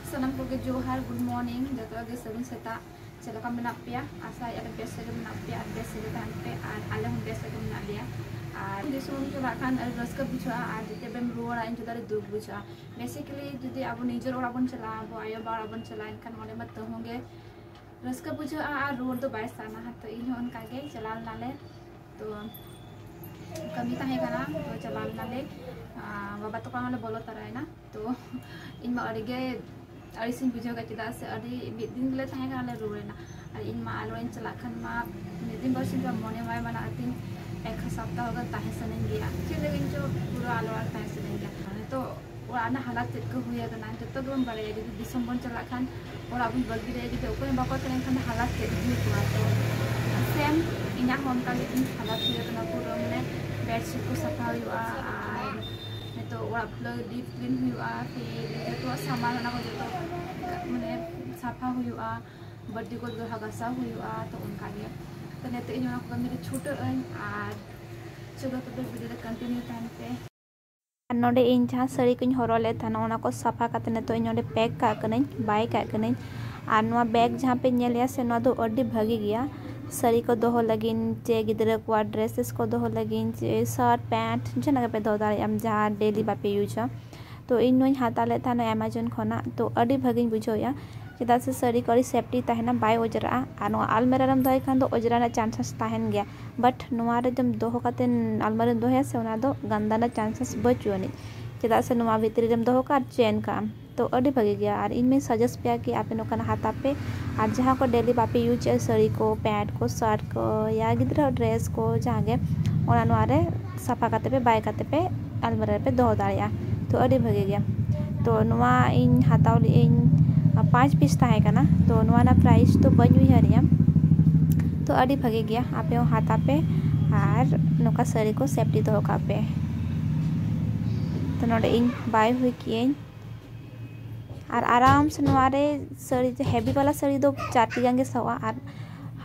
Sanam koge johar, good morning. Joto ge sagun seta celaka menap ya. Asa ada biasa ge menap ya, biasa ge tahan pe ala hum biasa ge menap ya. Di sum to kan raska bujha jete bem ruara in jodare dug bujha. Basically jodi abu nijor ora bon chala abu ayo bar bon chala kan mole mat to honge raska bujha road to bai sana ha to in on kage chalal nale to kami tahe kana to chalal nale baba to kana bolo tarai na to in ma arige arisin bujha ga chida se ari mid din gele tahe kana le road na ari in ma alo in chala kan ma midin bersin ka mone mai mana atin एक सप्ताह होगा ताहे सनें गया चले गए जो पूरा आलवार ताहे सनें गया तो और आना हालात को हुआ तो ना जब तक हम बड़े यदि दिसंबर चला खान और अब बगी रहे यदि ओको बाको चलें खान हालात हुआ तो सेम इना होम का लेकिन हालात हुआ तो ना पूरा मैंने बेडशीट को सफा हुआ तो और लोग डीप क्लीन हुआ फिर जो सामान ना को जो मैंने सफा हुआ बर्थडे को जो हगासा हुआ तो उनका लिए तो नेते इन को मेरे छोटे चलो तो वीडियो रे कंटिन्यू टाइम पे नोडे इन जहां साड़ी को हरो ले थाना ओना को सफा काते ने तो इन नोडे पैक का कने बाय का कने आर नोआ बैग जहां पे नेलिया से नो दो अड्डी भागी गया साड़ी को दोहो लगिन चे गिदरे को ड्रेसेस को दोहो लगिन चे शर्ट पैंट जना पे दो दारे हम जहां डेली बापे यूज तो इन नोई हाता ले थाना अमेज़न खोना तो अड्डी भागी बुझोया चेदा से साड़ी को सेफ्टी तहना बाय ओजरा और आलमारी रम दोय खान दो ओजरा चांसेस तहन गया बट नोआ रे जब दोहो काते आलमारी दोहे से ओना दो गंदा ना चांसेस बचुनी चेदा से नोआ भीतरी रम दोहो का चेन का तो अड़ी भागी गया और इनमें सजेस्ट पे कि आपे नोकन हाथा पे और जहाँ को डेली बापे यूज साड़ी को पैंट को शर्ट को या गिद्रा ड्रेस को जहाँ गे ओना नोआ रे सफा काते पे बाय काते पे आलमारी पे दोहो दाड़िया तो अड़ी भागी गया तो नोआ इन हाथाव इन 5 पीस ताहे कना तो नोना प्राइस तो बन उइहारिया तो अड़ी भागे गया आपे हाथा पे और नोका साड़ी को सेफ्टी दो का पे तो नोडे इन बाय हुई किए और आराम से नोरे साड़ी जो हेवी वाला साड़ी दो 4 गांगे सवा और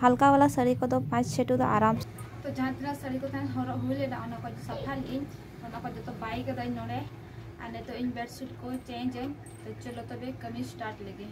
हल्का वाला साड़ी को तो 5-6 तो आराम तो जहां तना साड़ी को थान हरो हुले ना ओना को सफा इन ओना को जो तो बाय के दई नोडे आने तो इन बेडशीट को चेंज है तो चलो तो बे कमी स्टार्ट लगे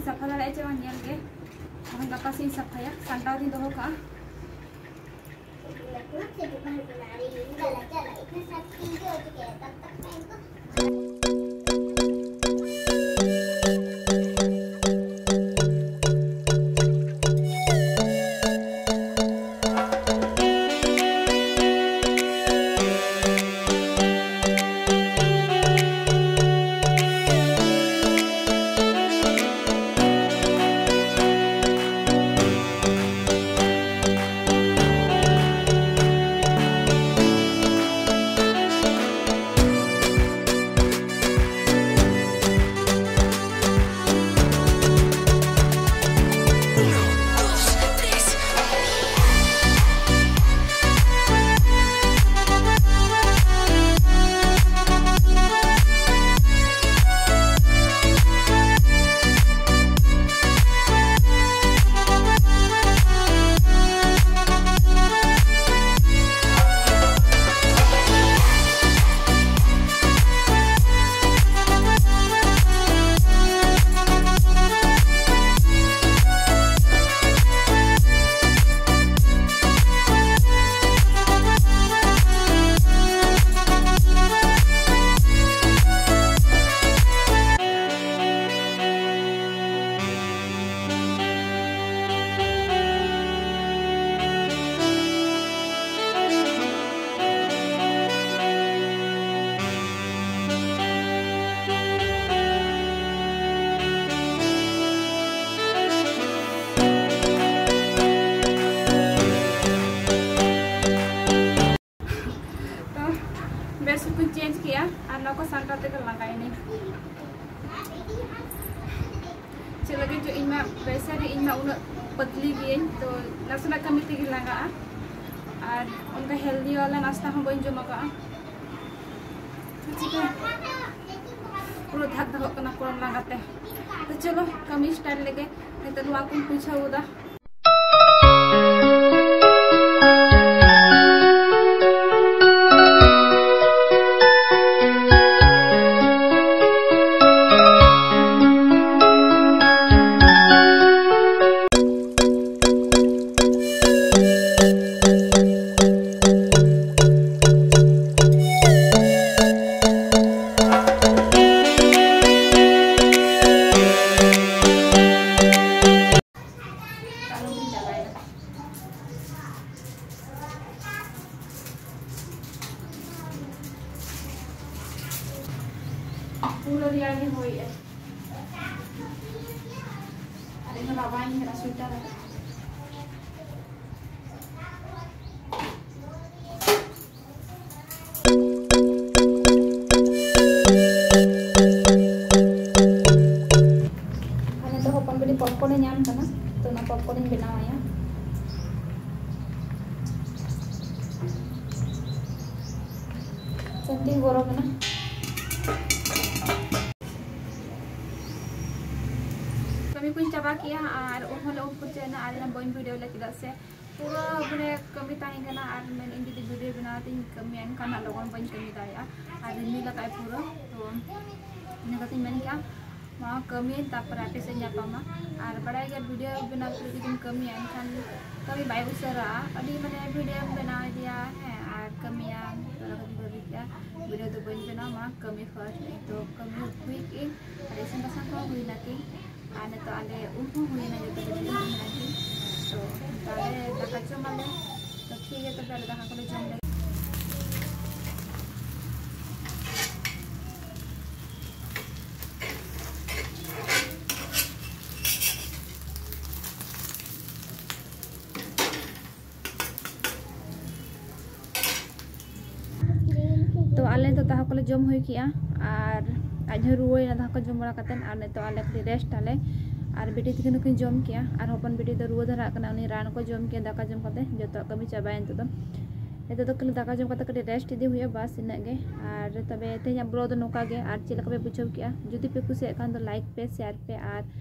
सफा दाड़े चे नियल गे हम गपा से सफा या संटाव दिन दोहो का को संताते के लगा ini lagi जो इनमें वैसे भी इनमें उन पतली गई तो लक्षण कमी तेगी लगा और उनका हेल्दी वाला नाश्ता हम बन जमा का पूरा धक धक करना पूरा लगाते तो चलो कमी स्टाइल लगे नहीं तो नुआ को पूछा होगा पूरा रियाली हुई है अरे मैं बाबा ही मेरा स्वेटर है अरे तो होपन बड़ी पॉपकॉर्न न्याम करना तो ना पॉपकॉर्न बनावा या संती गरम है ना कमी कुछ चाबा किया और उन्होंने उनको चैनल आलना बॉइन वीडियो ले चला से पूरा अपने कमी ताई करना और मैं इन दी वीडियो बनाती कमी एन करना लोगों बॉइन कमी दाया और इन लगा है पूरा तो इन्हें कहती मैंने क्या वहाँ कमी तापर आटे से जापामा और बड़ा एक वीडियो बना कर दिन कमी एन खान कमी बाय उसरा अभी मैंने वीडियो बना दिया है और कमी आन तो लगा दी क्या वीडियो तो बॉइन बना वहाँ कमी फर्स्ट तो कमी हुई की और ऐसे बसा को हुई ना की आने तो आले उनको हुई ना जो तो लगी तो ताले दाका चमाले तो ठीक है तो पहले दाका को ले चमले तो आले तो दाका को ले जम हुई किया और आज रुई ना दाका जम बड़ा कतन और ने तो आले के रेस्ट आले और बेटी तिकिन को जम किया और हपन बेटी तो रुआ धरा कना उनी रान को जम किया दाका जम कते जो कमी चाबायन तो कल दाका जम कते रेस्ट इदी हुई बस इना गे और तबे तेज ब्लॉग तो नोका गे और चेक पे बुझाव किया जुदी पे कुछ खान तो लाइक पे शेयर पे और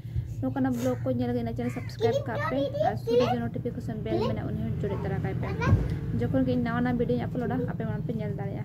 नोकाना ब्लॉग को नेल गे चैनल सब्सक्राइब का पे और सुरे जो नोटिफिकेशन बेल में उन्हें जोड़े तरह का पे जखन के नवा वीडियो अपलोडा आपे मन पे नेल दाड़िया